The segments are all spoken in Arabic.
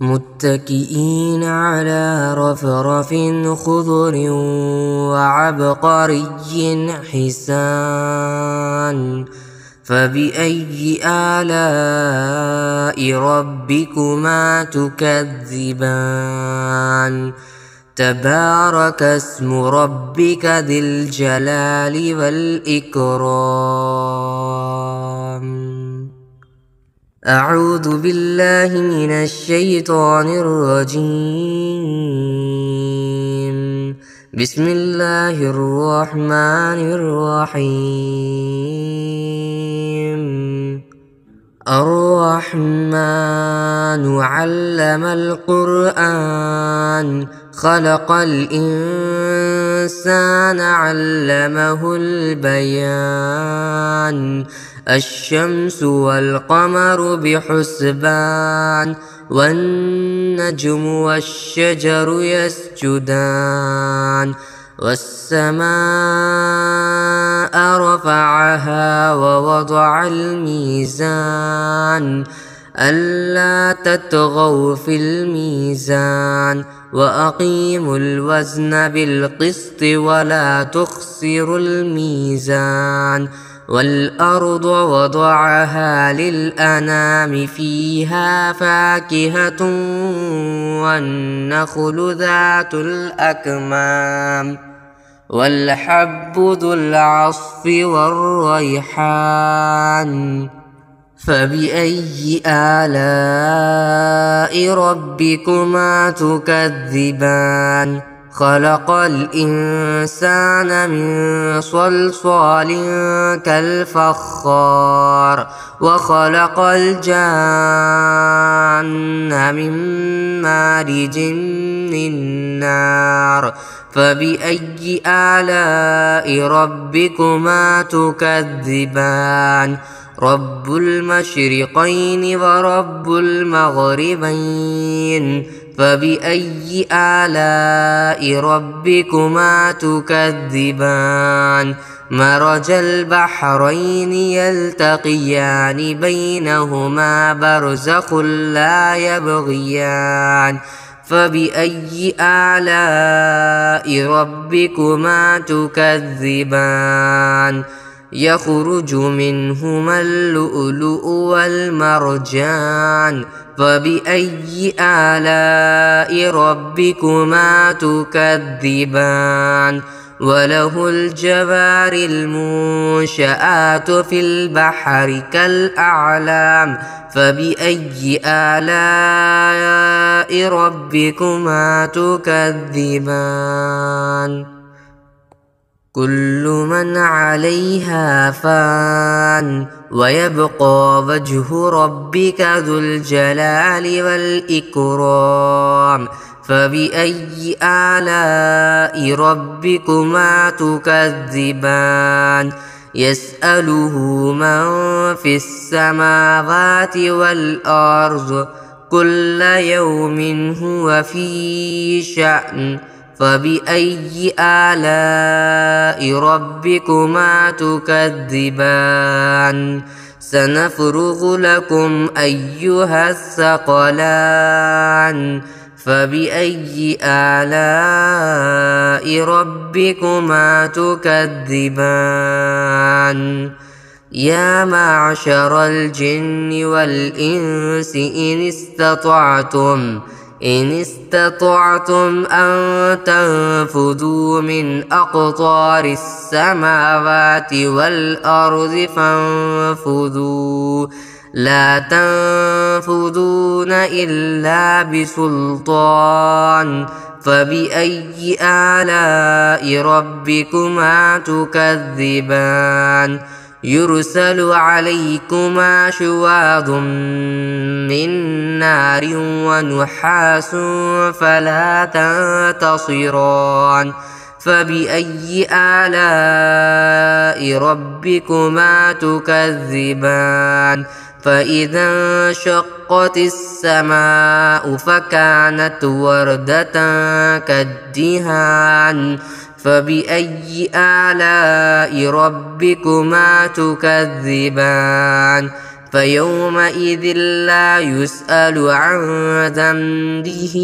متكئين على رفرف خضر وعبقري حسان فبأي آلاء ربكما تكذبان تبارك اسم ربك ذي الجلال والإكرام. أعوذ بالله من الشيطان الرجيم. بسم الله الرحمن الرحيم. الرحمن علم القرآن خلق الإنسان علمه البيان الشمس والقمر بحسبان والنجم والشجر يسجدان والسماء رفعها ووضع الميزان ألا تطغوا في الميزان وأقيموا الوزن بالقسط ولا تخسروا الميزان والأرض وضعها للأنام فيها فاكهة والنخل ذات الأكمام والحب ذو العصف والريحان فبأي آلاء ربكما تكذبان خلق الإنسان من صلصال كالفخار وخلق الجان من مارج من نار فبأي آلاء ربكما تكذبان رب المشرقين ورب المغربين فبأي آلاء ربكما تكذبان مرج البحرين يلتقيان بينهما برزخ لا يبغيان فبأي آلاء ربكما تكذبان يخرج منهما اللؤلؤ والمرجان فبأي آلاء ربكما تكذبان وله الجوار المنشآت في البحر كالأعلام فبأي آلاء ربكما تكذبان كل من عليها فان ويبقى وجه ربك ذو الجلال والإكرام فبأي آلاء ربكما تكذبان يسأله من في السماوات والأرض كل يوم هو في شأن فبأي آلاء ربكما تكذبان سنفرغ لكم أيها الثقلان فبأي آلاء ربكما تكذبان يا معشر الجن والإنس إن استطعتم أن تنفذوا من أقطار السماوات والأرض فانفذوا لا تنفذون إلا بسلطان فبأي آلاء ربكما تكذبان يرسل عليكما شواظ من نار ونحاس فلا تنتصران فبأي آلاء ربكما تكذبان فإذا انشقت السماء فكانت وردة كالدهان فبأي آلاء ربكما تكذبان فيومئذ لا يسأل عن ذنبه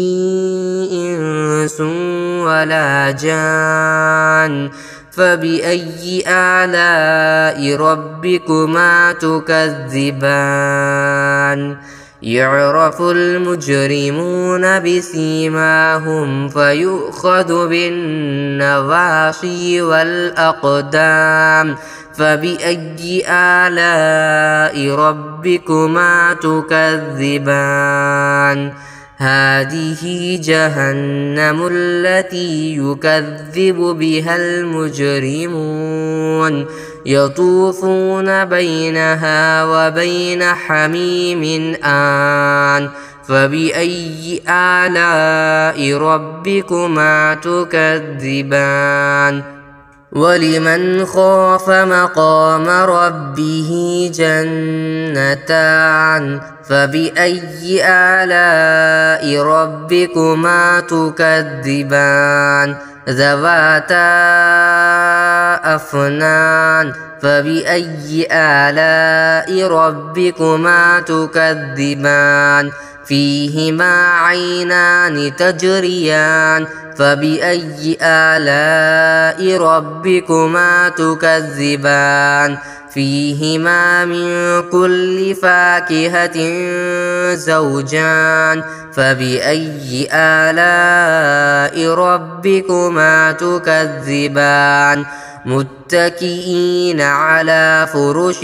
إنس ولا جان فبأي آلاء ربكما تكذبان يعرف المجرمون بسيماهم فيؤخذ بالنواصي والأقدام فبأي آلاء ربكما تكذبان هذه جهنم التي يكذب بها المجرمون يطوفون بينها وبين حميم آن فبأي آلاء ربكما تكذبان ولمن خاف مقام ربه جنتان فبأي آلاء ربكما تكذبان ذواتا أفنان فبأي آلاء ربكما تكذبان فيهما عينان تجريان فبأي آلاء ربكما تكذبان فيهما من كل فاكهة زوجان فبأي آلاء ربكما تكذبان متكئين على فرش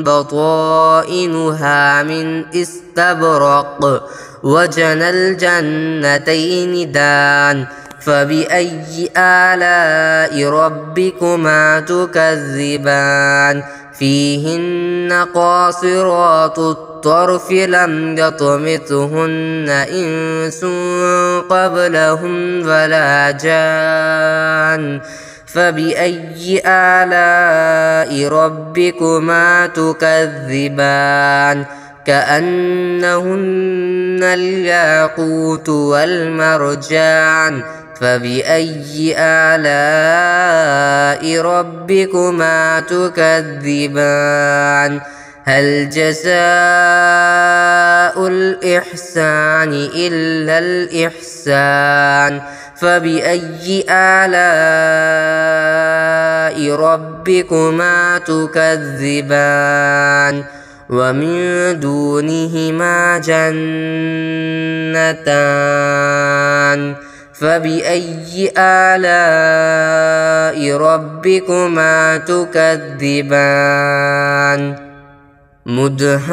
بطائنها من استبرق وجنى الجنتين دان فبأي آلاء ربكما تكذبان فيهن قاصرات الطرف لم يطمثهن إنس قبلهم ولا جان فبأي آلاء ربكما تكذبان كأنهن الياقوت والمرجان فبأي آلاء ربكما تكذبان هل جزاء الإحسان إلا الإحسان فبأي آلاء ربكما تكذبان ومن دونهما جنتان فبأي آلاء ربكما تكذبان مدهامتان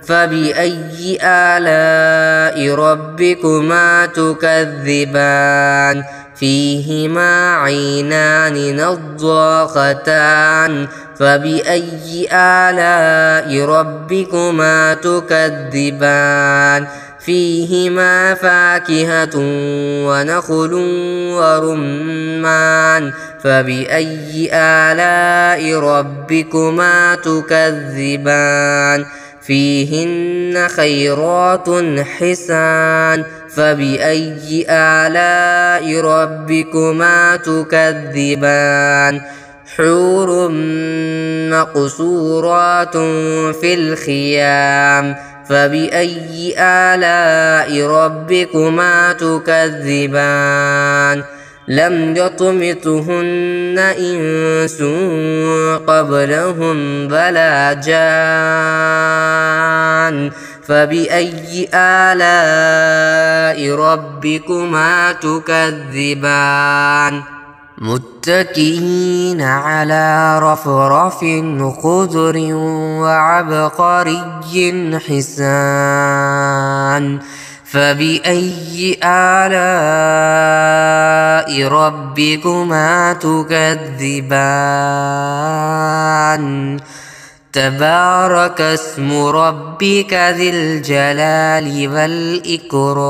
فبأي آلاء ربكما تكذبان فيهما عينان نضاختان فبأي آلاء ربكما تكذبان فيهما فاكهة ونخل ورمان فبأي آلاء ربكما تكذبان فيهن خيرات حسان فبأي آلاء ربكما تكذبان حور مقصورات في الخيام فبأي آلاء ربكما تكذبان لم يطمثهن إنس قبلهم ولا جان فبأي آلاء ربكما تكذبان متكئين على رفرف خضر وعبقري حسان فبأي آلاء ربكما تكذبان تبارك اسم ربك ذي الجلال والإكرام